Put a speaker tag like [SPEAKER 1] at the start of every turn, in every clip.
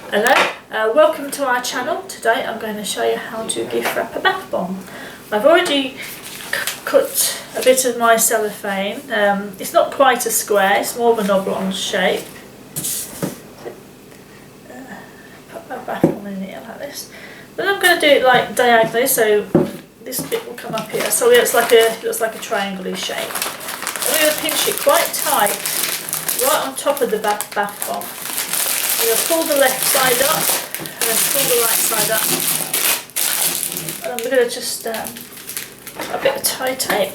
[SPEAKER 1] Hello, welcome to our channel. Today I'm going to show you how to gift wrap a bath bomb. I've already cut a bit of my cellophane. It's not quite a square, it's more of an oblong shape. Put my bath bomb in here like this. But I'm going to do it like diagonally, so this bit will come up here. So it looks like a triangle shape. I'm going to pinch it quite tight, right on top of the bath bomb. I'm going to pull the left side up and then pull the right side up. And I'm going to just a bit of tie tape.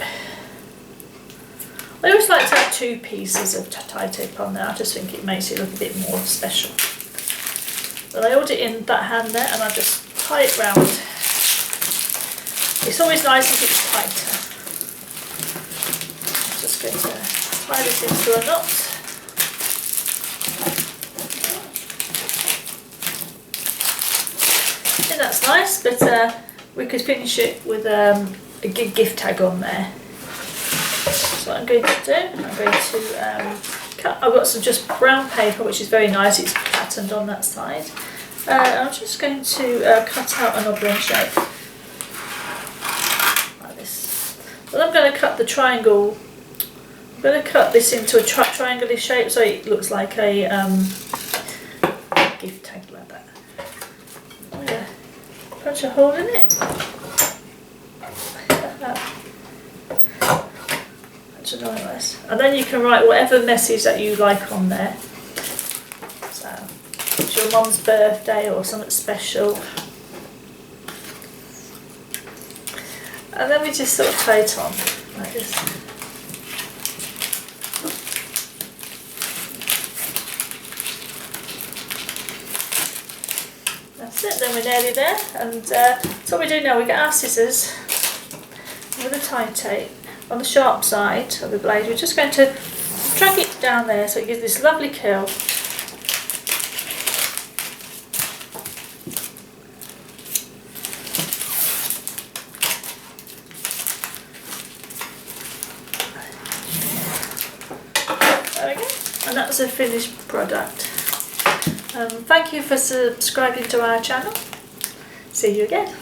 [SPEAKER 1] I always like to have two pieces of tie tape on there. I just think it makes it look a bit more special. But I hold it in that hand there and I just tie it round. It's always nice if it's tighter. I'm just going to tie this into a knot. That's nice, but we could finish it with a gift tag on there. So what I'm going to do, I'm going to cut. I've got some just brown paper, which is very nice. It's patterned on that side. I'm just going to cut out an oblong shape like this. Well, I'm going to cut the triangle. I'm going to cut this into a triangular shape, so it looks like a gift tag like that. Oh yeah. Punch a hole in it. Punch a hole like this. And then you can write whatever message that you like on there. So, it's your mum's birthday or something special. And then we just sort of tie it on like this. That's it, then we're nearly there, and so what we do now, we get our scissors with a tie tape on the sharp side of the blade. We're just going to drag it down there so it gives this lovely curl. There we go, and that's a finished product. Thank you for subscribing to our channel. See you again.